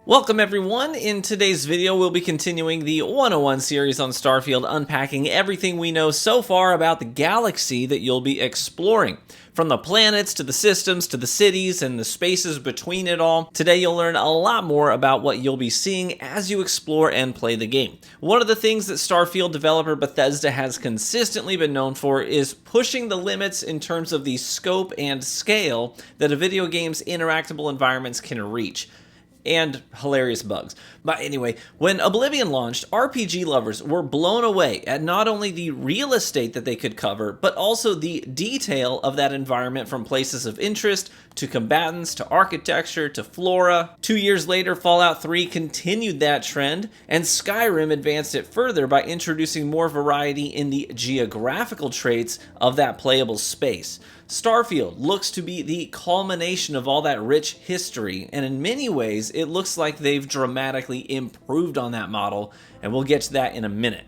Welcome everyone. In today's video, we'll be continuing the 101 series on Starfield, unpacking everything we know so far about the galaxy that you'll be exploring. From the planets, to the systems, to the cities, and the spaces between it all. Today you'll learn a lot more about what you'll be seeing as you explore and play the game. One of the things that Starfield developer Bethesda has consistently been known for is pushing the limits in terms of the scope and scale that a video game's interactable environments can reach. And hilarious bugs. But anyway, when Oblivion launched, RPG lovers were blown away at not only the real estate that they could cover, but also the detail of that environment, from places of interest, to combatants, to architecture, to flora. 2 years later, Fallout 3 continued that trend, and Skyrim advanced it further by introducing more variety in the geographical traits of that playable space. Starfield looks to be the culmination of all that rich history, and in many ways, it looks like they've dramatically improved on that model, and we'll get to that in a minute.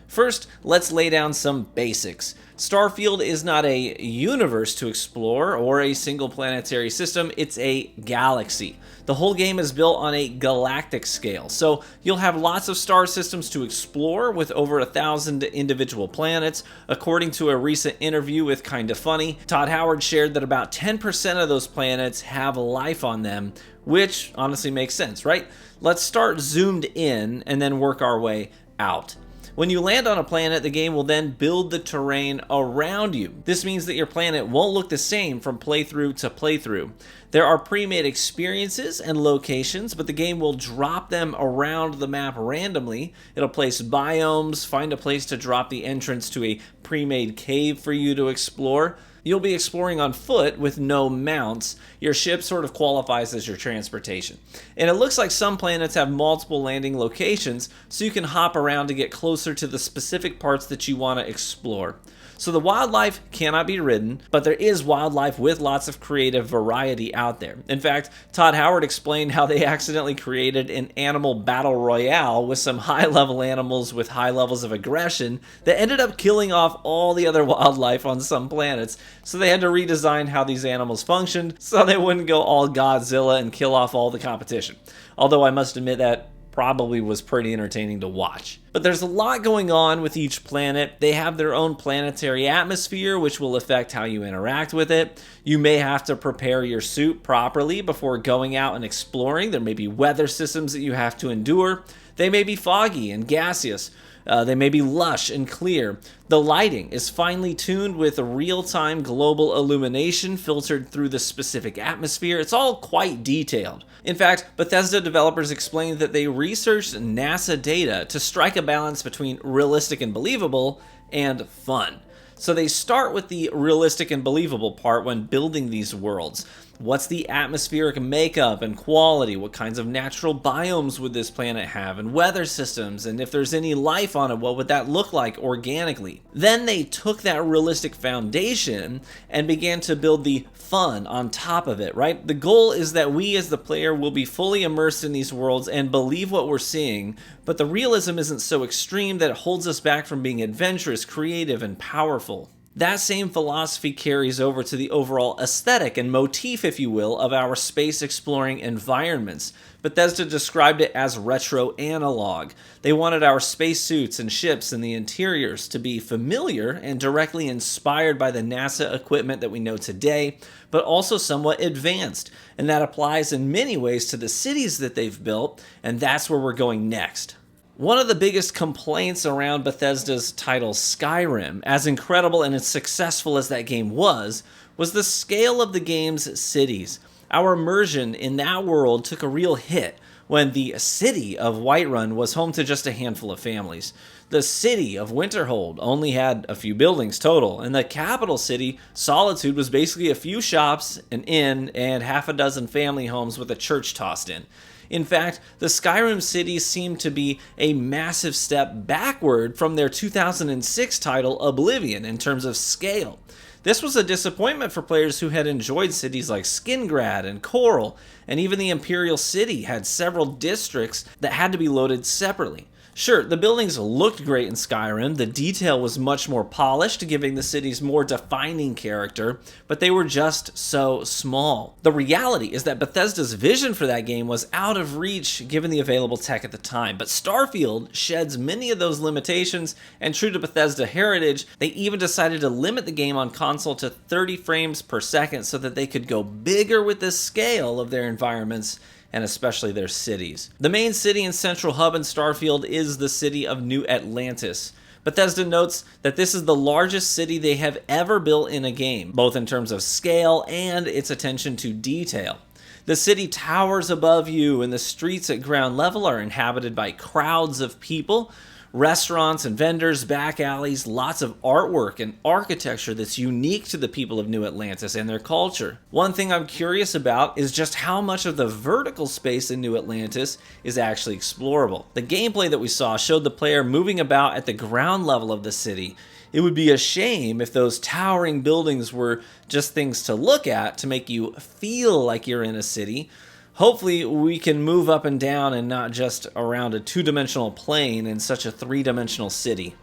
First, let's lay down some basics. Starfield is not a universe to explore or a single planetary system, it's a galaxy. The whole game is built on a galactic scale, so you'll have lots of star systems to explore with over 1,000 individual planets. According to a recent interview with Kinda Funny, Todd Howard shared that about 10% of those planets have life on them, which honestly makes sense, right? Let's start zoomed in and then work our way out. When you land on a planet, the game will then build the terrain around you. This means that your planet won't look the same from playthrough to playthrough. There are pre-made experiences and locations, but the game will drop them around the map randomly. It'll place biomes, find a place to drop the entrance to a pre-made cave for you to explore. You'll be exploring on foot with no mounts. Your ship sort of qualifies as your transportation. And it looks like some planets have multiple landing locations, so you can hop around to get closer to the specific parts that you want to explore. So the wildlife cannot be ridden, but there is wildlife with lots of creative variety out there. In fact, Todd Howard explained how they accidentally created an animal battle royale with some high-level animals with high levels of aggression that ended up killing off all the other wildlife on some planets. So they had to redesign how these animals functioned so they wouldn't go all Godzilla and kill off all the competition. Although I must admit that probably was pretty entertaining to watch. But there's a lot going on with each planet. They have their own planetary atmosphere, which will affect how you interact with it. You may have to prepare your suit properly before going out and exploring. There may be weather systems that you have to endure. They may be foggy and gaseous. They may be lush and clear. The lighting is finely tuned with real-time global illumination filtered through the specific atmosphere. It's all quite detailed. In fact, Bethesda developers explained that they researched NASA data to strike a balance between realistic and believable and fun. So they start with the realistic and believable part when building these worlds. What's the atmospheric makeup and quality? What kinds of natural biomes would this planet have, and weather systems? And if there's any life on it, what would that look like organically? Then they took that realistic foundation and began to build the fun on top of it, right? The goal is that we as the player will be fully immersed in these worlds and believe what we're seeing, but the realism isn't so extreme that it holds us back from being adventurous, creative, and powerful. That same philosophy carries over to the overall aesthetic and motif, if you will, of our space exploring environments. Bethesda described it as retro analog. They wanted our spacesuits and ships and the interiors to be familiar and directly inspired by the NASA equipment that we know today, but also somewhat advanced. And that applies in many ways to the cities that they've built, and that's where we're going next. One of the biggest complaints around Bethesda's title Skyrim, as incredible and as successful as that game was the scale of the game's cities. Our immersion in that world took a real hit when the city of Whiterun was home to just a handful of families. The city of Winterhold only had a few buildings total, and the capital city, Solitude, was basically a few shops, an inn, and half a dozen family homes with a church tossed in. In fact, the Skyrim cities seem to be a massive step backward from their 2006 title Oblivion in terms of scale. This was a disappointment for players who had enjoyed cities like Skingrad and Coral, and even the Imperial City had several districts that had to be loaded separately. Sure, the buildings looked great in Skyrim, the detail was much more polished, giving the cities more defining character, but they were just so small. The reality is that Bethesda's vision for that game was out of reach given the available tech at the time, but Starfield sheds many of those limitations, and true to Bethesda heritage, they even decided to limit the game on console to 30 frames per second so that they could go bigger with the scale of their environments, and especially their cities. The main city and central hub in Starfield is the city of New Atlantis. Bethesda notes that this is the largest city they have ever built in a game, both in terms of scale and its attention to detail. The city towers above you, and the streets at ground level are inhabited by crowds of people, restaurants and vendors, back alleys, lots of artwork and architecture that's unique to the people of New Atlantis and their culture. One thing I'm curious about is just how much of the vertical space in New Atlantis is actually explorable. The gameplay that we saw showed the player moving about at the ground level of the city. It would be a shame if those towering buildings were just things to look at to make you feel like you're in a city. Hopefully we can move up and down and not just around a two-dimensional plane in such a three-dimensional city.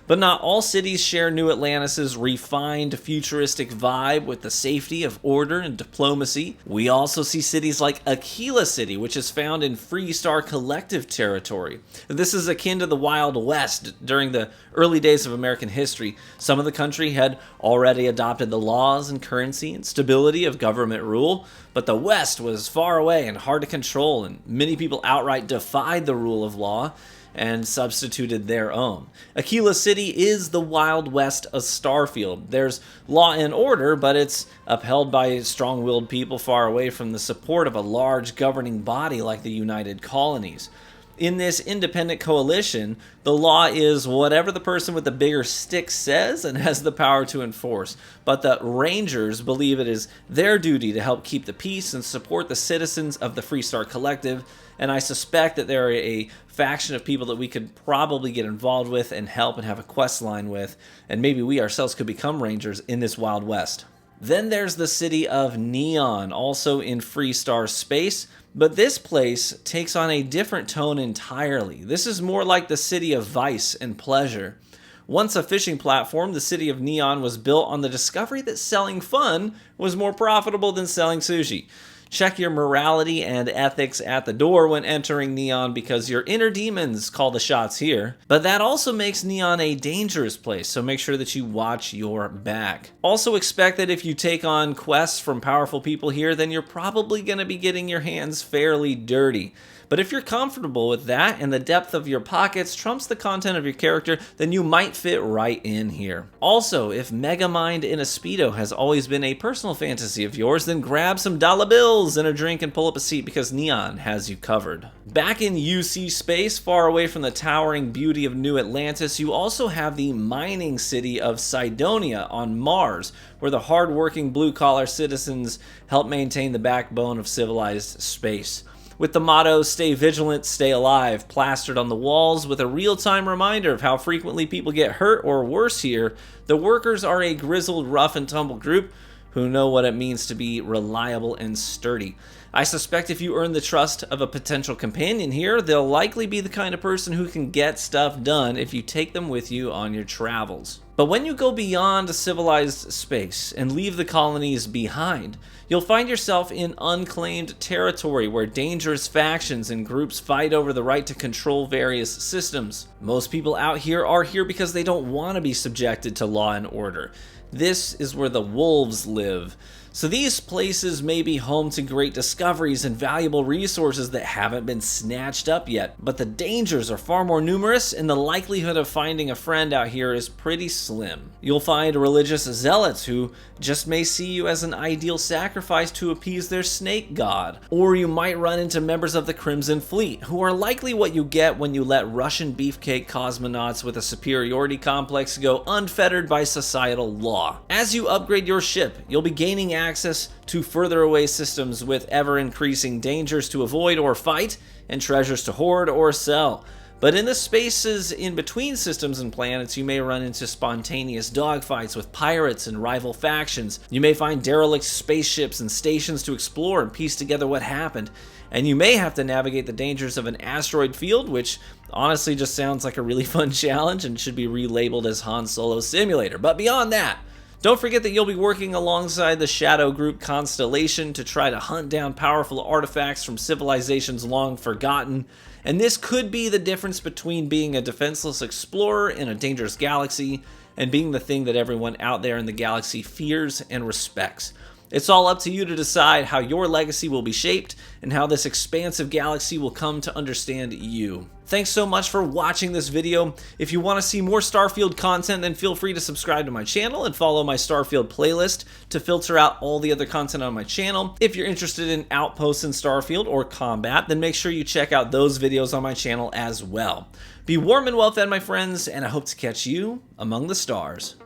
But not all cities share New Atlantis' refined, futuristic vibe with the safety of order and diplomacy. We also see cities like Aquila City, which is found in Freestar Collective territory. This is akin to the Wild West during the early days of American history. Some of the country had already adopted the laws and currency and stability of government rule, but the West was far away and hard to control, and many people outright defied the rule of law and substituted their own. Aquila City is the Wild West of Starfield. There's law and order, but it's upheld by strong-willed people far away from the support of a large governing body like the United Colonies. In this independent coalition, the law is whatever the person with the bigger stick says and has the power to enforce. But the Rangers believe it is their duty to help keep the peace and support the citizens of the Freestar Collective, and I suspect that there are a faction of people that we could probably get involved with and help and have a quest line with, and maybe we ourselves could become Rangers in this Wild West. Then there's the city of Neon, also in Freestar space, but this place takes on a different tone entirely. This is more like the city of vice and pleasure. Once a fishing platform, the city of Neon was built on the discovery that selling fun was more profitable than selling sushi. Check your morality and ethics at the door when entering Neon because your inner demons call the shots here. But that also makes Neon a dangerous place, so make sure that you watch your back. Also expect that if you take on quests from powerful people here, then you're probably going to be getting your hands fairly dirty. But if you're comfortable with that and the depth of your pockets trumps the content of your character, then you might fit right in here. Also, if Megamind in a Speedo has always been a personal fantasy of yours, then grab some dollar bills and a drink and pull up a seat because Neon has you covered. Back in UC space, far away from the towering beauty of New Atlantis, you also have the mining city of Cydonia on Mars, where the hard-working blue-collar citizens help maintain the backbone of civilized space. With the motto, "Stay vigilant, stay alive," plastered on the walls with a real-time reminder of how frequently people get hurt or worse here, the workers are a grizzled, rough-and-tumble group who know what it means to be reliable and sturdy. I suspect if you earn the trust of a potential companion here, they'll likely be the kind of person who can get stuff done if you take them with you on your travels. But when you go beyond civilized space and leave the colonies behind, you'll find yourself in unclaimed territory where dangerous factions and groups fight over the right to control various systems. Most people out here are here because they don't want to be subjected to law and order. This is where the wolves live. So these places may be home to great discoveries and valuable resources that haven't been snatched up yet, but the dangers are far more numerous and the likelihood of finding a friend out here is pretty slim. You'll find religious zealots who just may see you as an ideal sacrifice to appease their snake god, or you might run into members of the Crimson Fleet, who are likely what you get when you let Russian beefcake cosmonauts with a superiority complex go unfettered by societal law. As you upgrade your ship, you'll be gaining access to further away systems with ever-increasing dangers to avoid or fight, and treasures to hoard or sell. But in the spaces in between systems and planets, you may run into spontaneous dogfights with pirates and rival factions. You may find derelict spaceships and stations to explore and piece together what happened. And you may have to navigate the dangers of an asteroid field, which honestly just sounds like a really fun challenge and should be relabeled as Han Solo Simulator. But beyond that, don't forget that you'll be working alongside the Shadow Group Constellation to try to hunt down powerful artifacts from civilizations long forgotten. And this could be the difference between being a defenseless explorer in a dangerous galaxy and being the thing that everyone out there in the galaxy fears and respects. It's all up to you to decide how your legacy will be shaped and how this expansive galaxy will come to understand you. Thanks so much for watching this video. If you want to see more Starfield content, then feel free to subscribe to my channel and follow my Starfield playlist to filter out all the other content on my channel. If you're interested in outposts in Starfield or combat, then make sure you check out those videos on my channel as well. Be warm and well fed, my friends, and I hope to catch you among the stars.